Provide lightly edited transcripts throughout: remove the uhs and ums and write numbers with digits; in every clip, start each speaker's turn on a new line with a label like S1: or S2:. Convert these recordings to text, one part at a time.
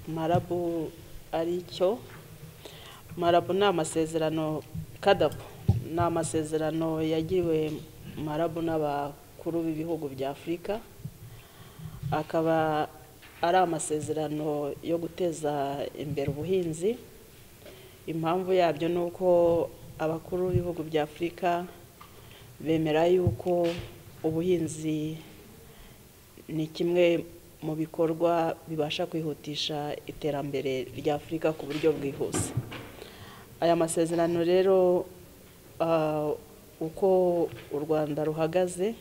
S1: marabu ari cyo. Marabu ni amasezerano, kadapu ni amasezerano yagiriwe marabu n'abakuru b'ibihugu bya Afurika, akaba ari amasezerano yo guteza imbere ubuhinzi. Impamvu yabyo ni uko abakuru b'ibihugu bya Afurika bemera yuko ubuhinzi ni kimwe mu bikorwa bibasha kwihutisha iterambere rya Afurika ku buryo bwihuse. Aya masezerano rero uko u Rwanda ruhagaze,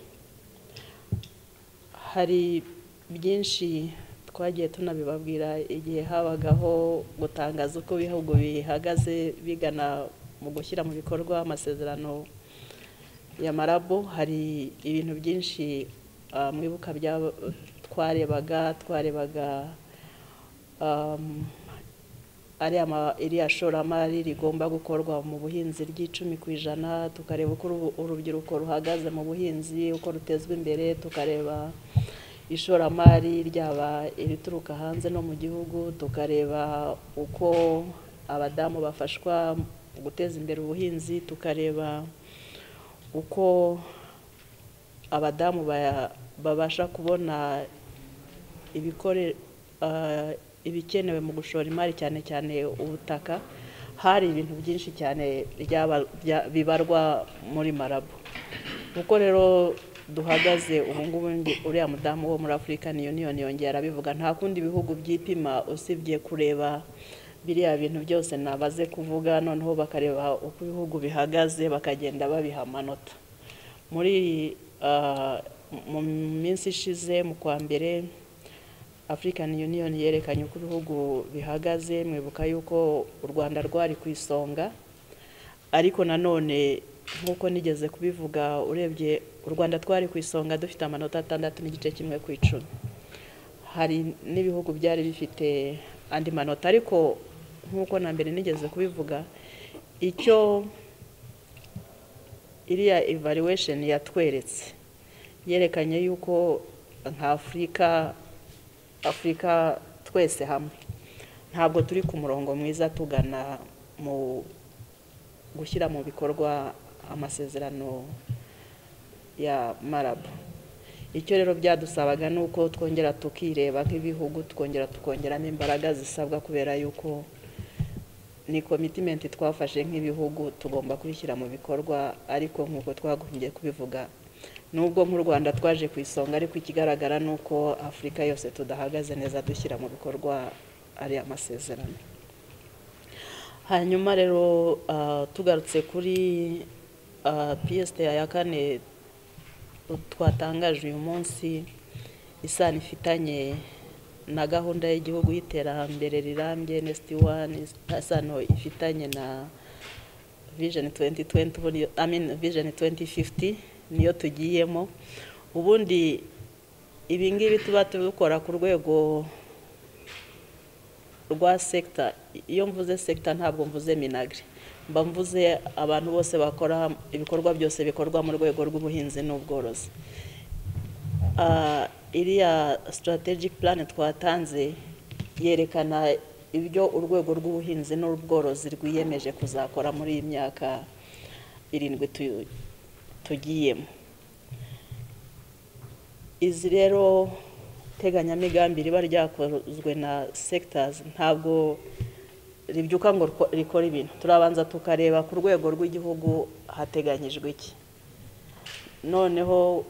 S1: hari byinshi twagiye tunabibabwira igihe habagaho gutangaza uko ibihugu bihagaze bigana mu gushyira mu bikorwa amasezerano ya marabu. Hari ibintu byinshi mwibuka twarebaga iriya shoramari rigomba gukorwa mu buhinzi ry'10%, tukareba uko urubyiruko ruhagaze mu buhinzi, uko rutezwa imbere, tukareba ishoramari ryaba irituruka hanze no mu gihugu, tukareba uko abadamu bafashwa guteza imbere ubuhinzi, tukareba uko abadamu babasha kubona ibikenewe mu gushora imari, cyane cyane ubutaka. Hari ibintu byinshi cyane bibarwa muri marabu. Uko rero duhagaze ubungubu, uriya mudamu wo muri African Union yongera arabivuga, nta kundi bihugu byipima usibye kureba biriya bintu byose nabaze kuvuga, noneho bakareba uko ibihugu bihagaze bakagenda babiha amanota. Muri mu minsi ishize mu kwa mbere, African Union yerekanye uko ibihugu bihagaze. Mwibuka yuko u Rwanda rwari ku isonga, ariko nanone nk'uko nigeze kubivuga, urebye u Rwanda twari ku isonga dufite amanota 6.1/10. Hari n'ibihugu byari bifite andi manota, ariko nk'uko na mbere nigeze kubivuga, icyo iriya evaluation yatweretse, yerekanye yuko nka Afurika twese hamwe ntabwo turi ku murongo mwiza tugana mu gushyira mu bikorwa amasezerano ya marabu. Icyo rero byadusabaga nuko twongera tukireba nk'ibihugu, tukongeramo imbaraga zisabwa, kubera yuko ni commitment twafashe nk'ibihugu tugomba kubishyira mu bikorwa. Ariko nk'uko twagombye kubivuga, nubwo mu Rwanda twaje ku isonga, ariko ikigaragara nuko Afurika yose tudahagaze neza dushyira mu bikorwa ari amasezerano. Hanyuma rero tugarutse kuri PST ya kane twatangaje uyu munsi, isano ifitanye na gahunda y'igihugu y'iterambere rirambye NEST1, isano ifitanye na Vision 2020, Vision 2050 niyo tugiyemo. Ubundi ibingibi tuba tubikora ku rwego rwa sector. Iyo mvuze sector ntabwo mvuze Minagri, mba mvuze abantu bose bakora ibikorwa byose bikorwa mu rwego rw'ubuhinzi n'ubworozi. Iriya strategic plan twatanze yerekana ibyo urwego rw'ubuhinzi n'ubworozi rwiyemeje kuzakora muri iyi myaka 7 tugiyemo. Izi rero teganyamigambi riba ryakozwe na sectors, ntabwo ribyuka ngo rikora ibintu. Turabanza tukareba ku rwego rw'igihugu hateganyijwe iki, noneho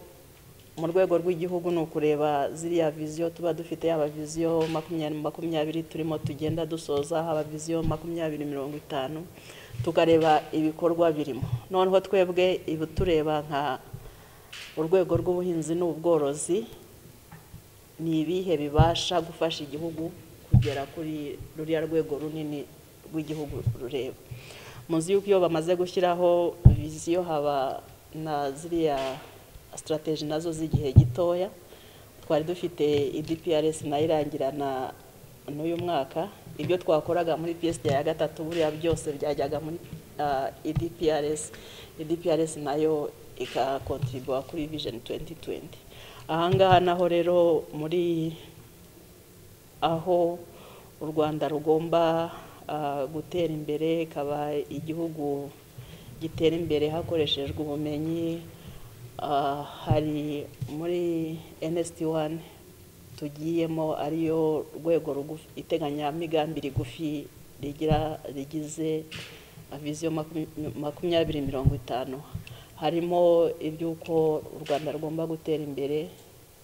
S1: mu rwego rw'igihugu ni ukureba ziriya viziyo tuba dufite, yaba viziyo 2020 turimo tugenda dusoza, haba viziyo 2050, tukareba ibikorwa birimo. Noneho twebwe ibi tureba nka urwego rw'ubuhinzi n'ubworozi, ni ibihe bibasha gufasha igihugu kugera kuri ruriya rwego runini rw'igihugu rureba. Muzi yuko iyo bamaze gushyiraho viziyo haba na ziriya strategy nazo z'igihe gitoya. Twari dufite IDPRS nayo irangirana n'uyu mwaka. Ibyo twakoraga muri PST ya gatatu buriya byose byajyaga muri IDPRS nayo ikakontribua kuri Vision 2020. Ahangaha naho rero muri aho u Rwanda rugomba gutera imbere, ikaba igihugu gitera imbere hakoreshejwe ubumenyi. Hari muri NST1 tugiyemo ariyo rwego iteganyamigambi rigufi rigize vision 2050, harimo iby'uko u Rwanda rugomba gutera imbere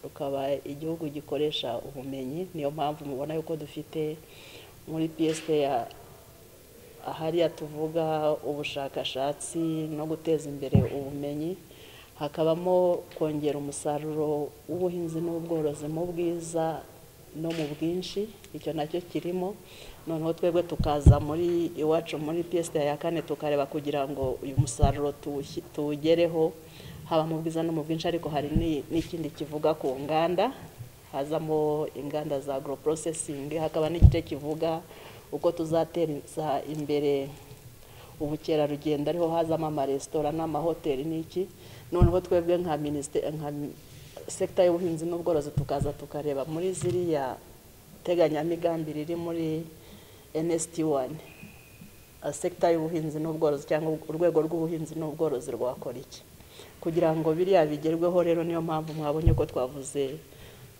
S1: rukaba igihugu gikoresha ubumenyi. Niyo mpamvu mubona yuko dufite muri PST hariya tuvuga ubushakashatsi no guteza imbere ubumenyi, hakabamo kongera umusaruro w'ubuhinzi n'ubworozi mu bwiza no mu bwinshi, icyo nacyo kirimo. Noneho twebwe tukaza muri iwacu muri PST ya 4 tukareba kugira ngo uyu musaruro tuwugereho haba mu bwiza no mu bwinshi. Ariko hari n'ikindi kivuga ku nganda, hazamo inganda za agro processing, hakaba n'igice kivuga uko tuzateza imbere ubukerarugendo, ariho hazamo amaresitora n'amahoteli n'iki. Noneho twebwe nka sekta y'ubuhinzi n'ubworozi tukaza tukareba muri ziriya teganyamigambi riri muri NST1, sekta y'ubuhinzi n'ubworozi cyangwa urwego rw'ubuhinzi n'ubworozi rwakora iki kugira ngo biriya bigerweho. Rero niyo mpamvu mwabonye ko twavuze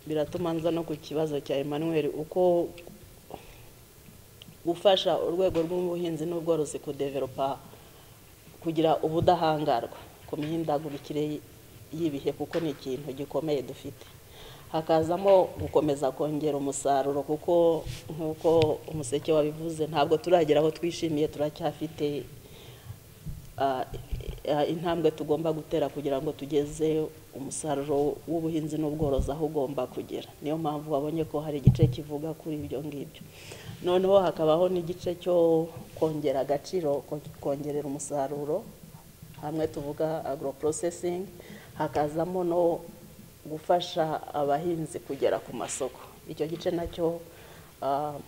S1: biratuma nza no ku kibazo cya Emmanuel, uko gufasha urwego rw'ubuhinzi n'ubworozi kudevelopa, kugira ubudahangarwa ku mihindagurikire y'ibihe, kuko ni ikintu gikomeye dufite. Hakazamo gukomeza kongera umusaruro, kuko nk'uko umuseke wabivuze ntabwo turagera aho twishimiye, turacyafite intambwe tugomba gutera kugira ngo tugeze umusaruro w'ubuhinzi n'ubworozi aho ugomba kugera. Niyo mpamvu wabonye ko hari igice kivuga kuri ibyo ngibyo. Noneho hakabaho n'igice cyo kongera agaciro, kongerera umusaruro, hamwe tuvuga agro processing. Hakazamo no gufasha abahinzi kugera ku masoko. Icyo gice nacyo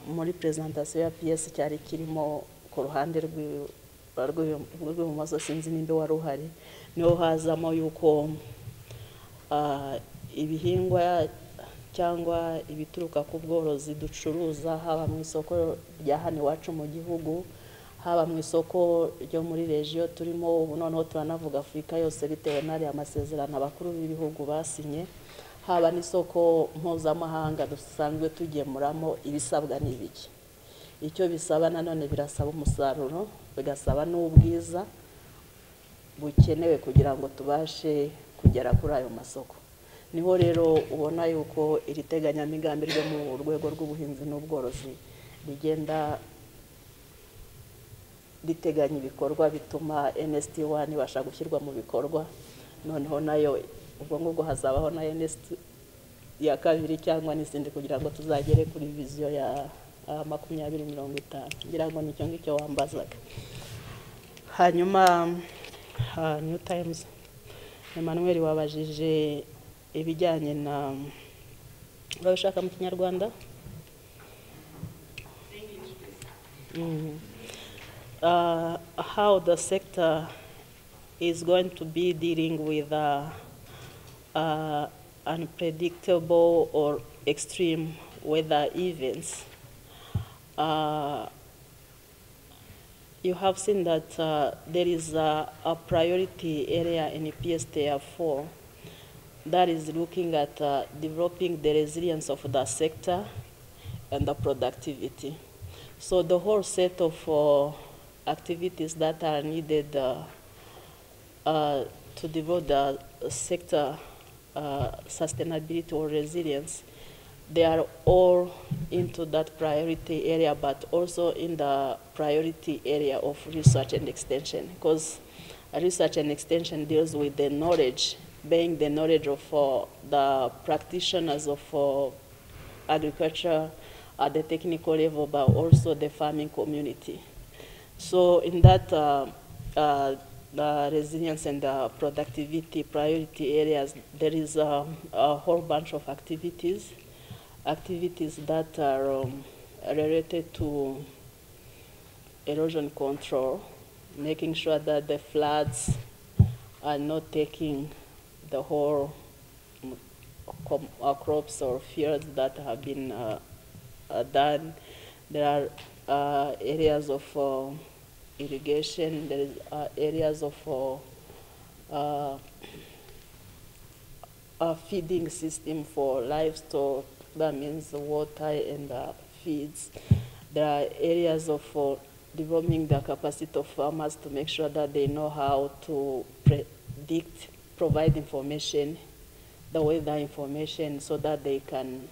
S1: muri presentation ya PS cyari kirimo ku ruhande rw'ibumoso, sinzi nimba wari uhari. Niho hazamo yuko ibihingwa cyangwa ibituruka ku bworozi ducuruza, haba mu isoko rya hano iwacu mu gihugu, haba mu isoko ryo muri region turimo ubu, noneho turanavuga Afurika yose bitewe n'ariya amasezerano abakuru b'ibihugu basinye, haba n'isoko mpuzamahanga dusanzwe tugemuramo ibisabwa n'ibiki. Icyo bisaba nanone birasaba umusaruro, bigasaba n'ubwiza bukenewe kugira ngo tubashe kugera kuri ayo masoko. Niho rero ubona yuko iri teganyamigambi ryo mu rwego rw'ubuhinzi n'ubworozi rigenda riteganya ibikorwa bituma NST1 ibasha gushyirwa mu bikorwa. Noneho nayo ubwo ngubwo hazabaho na NST ya 2 cyangwa n'izindi kugira ngo tuzagere kuri vision ya 2050. Ngira ngo nicyo ngicyo wambazaga. Hanyuma New Times Emmanuel wabajije ibijyanye na urashaka mu Kinyarwanda. How the sector is going to be dealing with unpredictable or extreme weather events. You have seen that there is a priority area in PSTF 4 that is looking at developing the resilience of the sector and the productivity. So the whole set of activities that are needed to develop the sector sustainability or resilience, they are all into that priority area, but also in the priority area of research and extension, because research and extension deals with the knowledge, being the knowledge of the practitioners of agriculture at the technical level, but also the farming community. So in that, the resilience and the productivity priority areas, there is a whole bunch of activities that are related to erosion control, making sure that the floods are not taking the whole crops or fields that have been done. There are areas of irrigation. There is areas of a feeding system for livestock. That means water and feeds. There are areas of developing the capacity of farmers to make sure that they know how to predict, provide information, the weather information, so that they can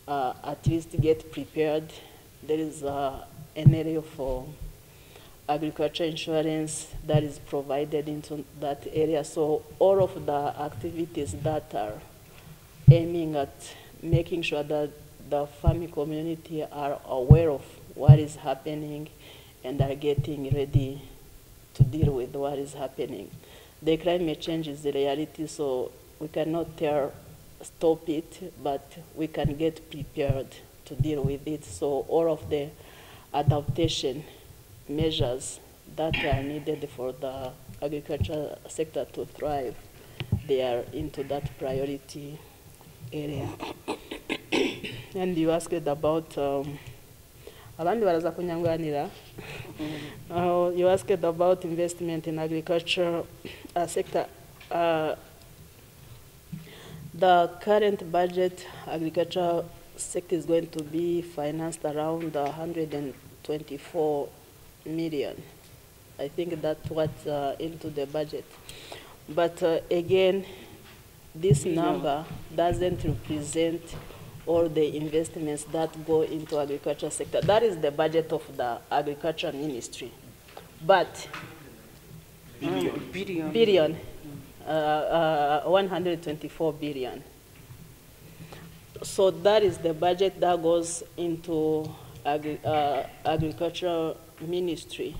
S1: at least get prepared. There is an area for agriculture insurance that is provided into that area. So all of the activities that are aiming at making sure that the farming community are aware of what is happening and are getting ready to deal with what is happening. The climate change is the reality, so we cannot stop it, but we can get prepared to deal with it. So all of the adaptation measures that are needed for the agriculture sector to thrive, they are into that priority area. And you asked about abandi baraza kunyanganira. You asked about investment in agriculture sector. The current budget agriculture sector is going to be financed around 124 million. I think that's what's into the budget. But again, this number doesn't represent all the investments that go into agriculture sector. That is the budget of the agriculture ministry. But billion. 124 billion. So that is the budget that goes into agriculture ministry.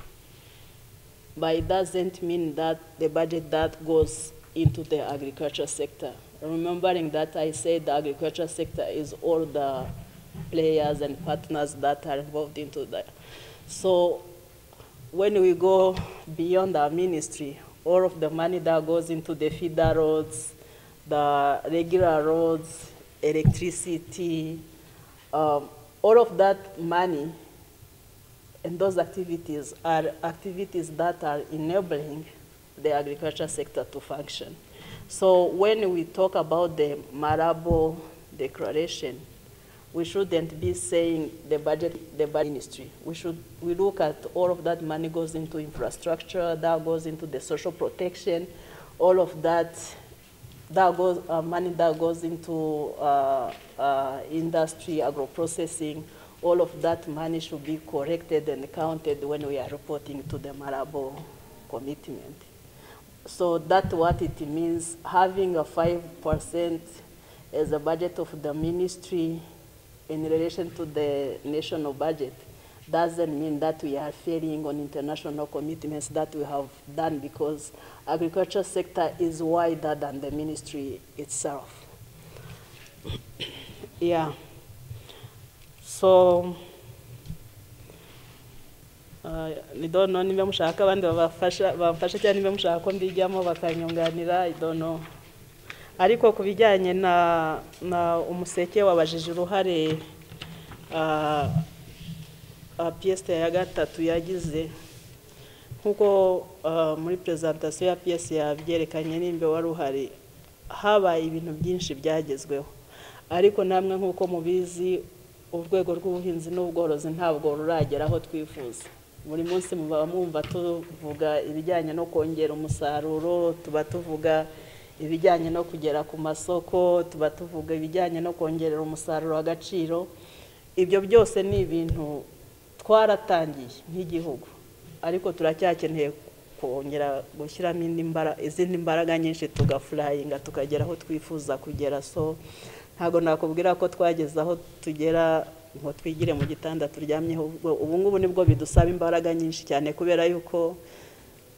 S1: But it doesn't mean that the budget that goes into the agriculture sector. Remembering that I said the agriculture sector is all the players and partners that are involved into that. So when we go beyond our ministry, all of the money that goes into the feeder roads, the regular roads, electricity, all of that money and those activities are activities that are enabling the agriculture sector to function. So when we talk about the Marabo Declaration, we shouldn't be saying the budget ministry. We look at all of that money goes into infrastructure, that goes into the social protection, all of that goes money that goes into industry, agro-processing. All of that money should be corrected and counted when we are reporting to the Marabo commitment. So that's what it means. Having a 5% as a budget of the ministry in relation to the national budget doesn't mean that we are failing on international commitments that we have done, because agriculture sector is wider than the ministry itself. Yeah. So I don't know niba mushaka abandi bafasha cyane niba mushaka ko mbijyamo bakanyunganira, I don't know. Ariko kubijyanye na umuseke wabajije uruhare pièce ya gatatu yagize, nkuko muri presentation ya pièce yabyerekanye nimbe wari uhari, habaye ibintu byinshi byagezweho, ariko namwe nkuko mubizi urwego rw'ubuhinzi n'ubworozi ntabwo ruragera aho twifuza. Buri munsi muba mwumva tuvuga ibijyanye no kongera umusaruro, tuba tuvuga ibijyanye no kugera ku masoko, tuba tuvuga ibijyanye no kongerera umusaruro agaciro. Ibyo byose ni ibintu twaratangiye nk'igihugu, ariko turacyakeneye kongera gushyiramo izindi mbaraga nyinshi tugaflyinga tukagera aho twifuza kugera. So ntago nakubwira ko twageze aho tugera ngo twigire mu gitanda turyamyeho. Ubu ngubu nibwo bidusaba imbaraga nyinshi cyane, kubera yuko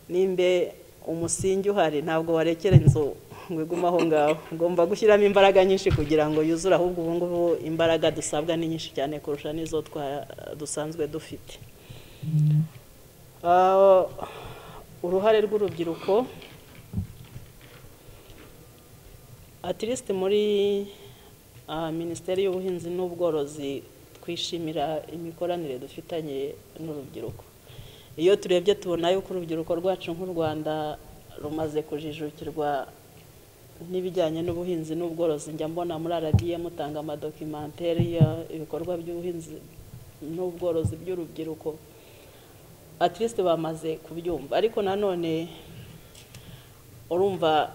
S1: nimbe umusingi uhari ntabwo warekera inzu ngo igume aho ngaho, ngomba gushyiramo imbaraga nyinshi kugira ngo yuzure. Ahubwo ubu ngubu imbaraga dusabwa ni nyinshi cyane kurusha n'izo dusanzwe dufite. Uruhare rw'urubyiruko, at least muri Minisiteri y'Ubuhinzi n'Ubworozi twishimira imikoranire dufitanye n'urubyiruko. Iyo turebye tubona yuko urubyiruko rwacu nk'u Rwanda rumaze kujijukirwa n'ibijyanye n'ubuhinzi n'ubworozi. Njya mbona muri RDA mutanga amadocumentary ibikorwa by'ubuhinzi n'ubworozi by'urubyiruko, at least bamaze kubyumva. Ariko nanone urumva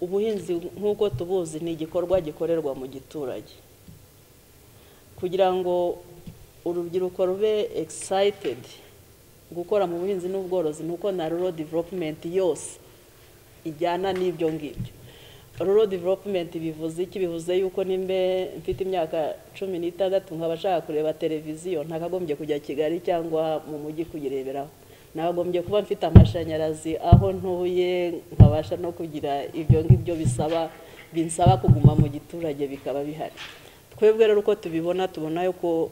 S1: ubuhinzi nk'uko tubuzi ni igikorwa gikorerwa mu giturage. Kugira ngo urubyiruko rube excited gukora mu buhinzi n'ubworozi nuko na rural development yose ijyana n'ibyo ngibyo. Rural development bivuze iki? Bivuze yuko nimbe mfite imyaka 16 nkabashaka kureba televiziyo ntakagombye kujya Kigali cyangwa mu mujyi kugireberaho. Nagombye kuba mfite amashanyarazi aho ntuye, nkabasha no kugira ibyo ngibyo binsaba kuguma mu giturage bikaba bihari. Twebwe rero uko tubibona, tubona yuko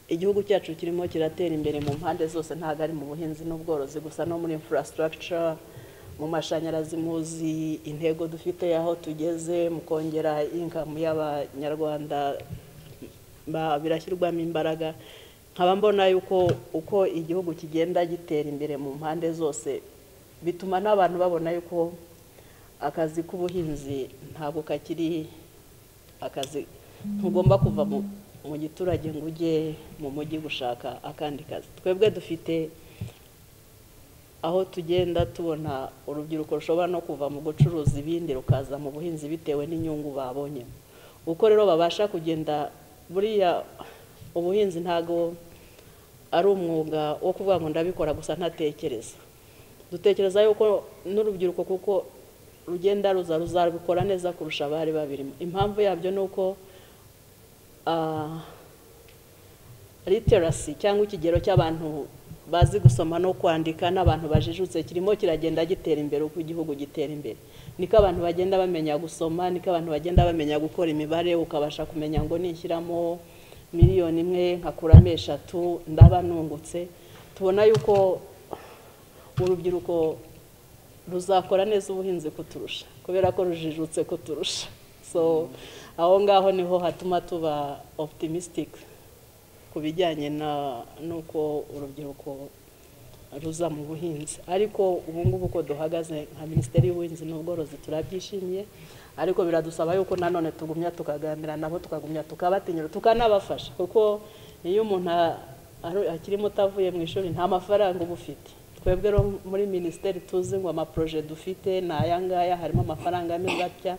S1: igihugu cyacu kirimo kiratera imbere mu mpande zose, ntago ari mu buhinzi n'ubworozi gusa, no muri infrastructure, mu mashanyarazi. Muzi intego dufite yaho tugeze mu kongera income y'Abanyarwanda, birashyirwamo imbaraga. Nkaba mbona yuko uko igihugu kigenda gitera imbere mu mpande zose, bituma n'abantu babona yuko akazi k'ubuhinzi ntabwo kakiri akazi. Ntugomba kuva mu giturage ngo ujye mu mujyi gushaka akandi kazi. Twebwe dufite aho tugenda tubona urubyiruko rushobora no kuva mu gucuruza ibindi rukaza mu buhinzi bitewe n'inyungu babonye. Uko rero babasha kugenda, buriya ubuhinzi ntago ari umwuga wo kuvuga ngo ndabikora gusa ntatekereza. Dutekereza yuko n'urubyiruko kuko rugenda ruzabikora neza kurusha abari babirimo. Impamvu yabyo nuko literacy cyangwa ikigero cy'abantu bazi gusoma no kwandika n'abantu bajijutse kirimo kiragenda gitera imbere. Uko igihugu gitera imbere niko abantu bagenda bamenya gusoma, niko abantu bagenda bamenya gukora imibare. Ukabasha kumenya ngo nishyiramo miliyoni 1 nkakuramo 3 ndaba nungutse. Tubona yuko urubyiruko ruzakora neza ubuhinzi kuturusha kubera ko rujijutse kuturusha. So aho ngaho niho hatuma tuba optimistic kubijyanye nuko urubyiruko ruza mu buhinzi. Ariko ubu ngubu ko duhagaze nka Minisiteri y'Ubuhinzi n'Ubworozi turabyishimiye, ariko biradusaba yuko nanone tugumya tukaganira nabo, tukagumya tukabatinyura, tukanabafasha. Kuko iyo umuntu akiri mutavuye mu ishuri nta mafaranga uba ufite. Twebwe muri Minisiteri tuzi ngo amaproje dufite na ayangaya harimo amafaranga ameze atya.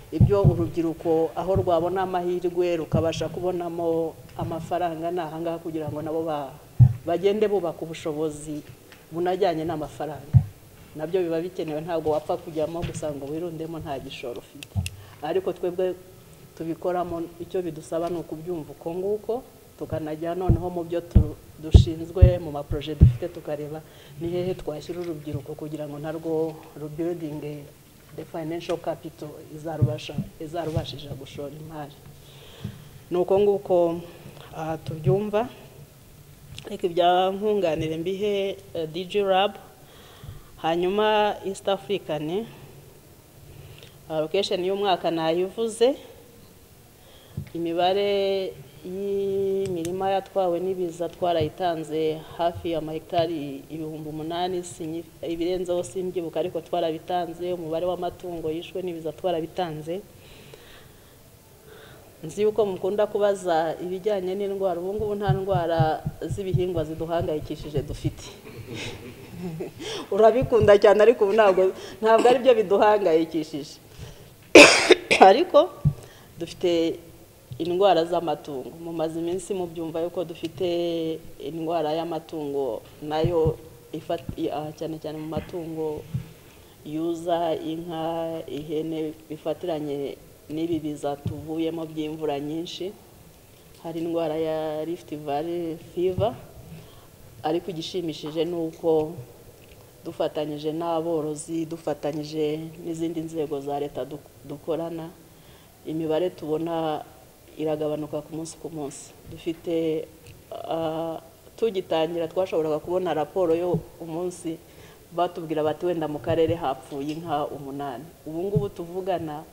S1: Ibyo urubyiruko aho rwabona amahirwe rukabasha kubonamo amafaranga n'ahangaha kugira ngo nabo bagende bubaka ubushobozi bunajyanye n'amafaranga. Nabyo biba bikenewe, ntabwo wapfa kujyamo gusa ngo wirundemo nta gishoro ufite. Ariko twebwe tubikoramo, icyo bidusaba ni ukubyumva uko nguko, tukanajya noneho mu byo dushinzwe mu maproje dufite tukareba ni hehe twashyira urubyiruko kugira ngo narwo rubuilding the financial capital izarubashije gushora imari. Nuko nguko tubyumva. Reka ibya nkunganire mbihe DG Lab. Hanyuma East African allocation y'umwaka nayivuze. Imibare y'imirima yatwawe n'ibiza twarayitanze hafi ya mahegitari 8,000, ibirenzeho simbyibuka ariko twarabitanze. Umubare w'amatungo yishwe n'ibiza twarabitanze. Nzi yuko mukunda kubaza ibijyanye n'indwara. Ubu ngubu nta ndwara z'ibihingwa ziduhangayikishije dufite. Urabikunda cyane ariko ubu ntabwo ari byo biduhangayikishije. Ariko dufite indwara z'amatungo. Mumaze iminsi mubyumva yuko dufite indwara y'amatungo nayo cyane cyane mu matungo yuza, inka, ihene, bifatiranye n'ibi biza tuvuyemo by'imvura nyinshi. Hari indwara ya Rift Valley fever. Ariko igishimishije nuko dufatanyije n'aborozi, dufatanyije n'izindi nzego za leta dukorana, imibare tubona iragabanuka ku munsi. Dufite tugitangira twashoboraga kubona raporo yo umunsi batubwira bati wenda mu karere hapfuye inka 8. Ubu ngubu tuvugana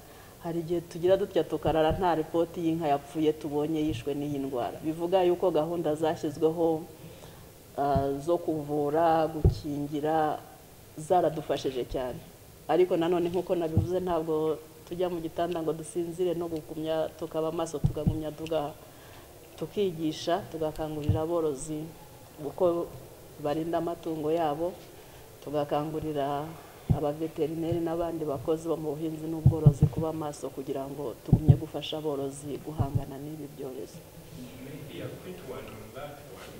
S1: hari igihe tugira dutya tukarara nta ripoti y'inka yapfuye tubonye yishwe n'iyi ndwara. Bivuga yuko gahunda zashyizweho zo kuvura, gukingira zaradufashije cyane, ariko nanone nk'uko nabivuze ntabwo tujya mu gitanda ngo dusinzire, no gukumya tukaba amaso tugagumya tukigisha, tugakangurira aborozi uko barinda amatungo yabo, tugakangurira abaveterineri n'abandi bakozi bo mu buhinzi n'ubworozi kuba amaso kugira ngo tugumye gufasha aborozi guhangana n'ibi byorezo.
S2: Maybe a quick one on that one.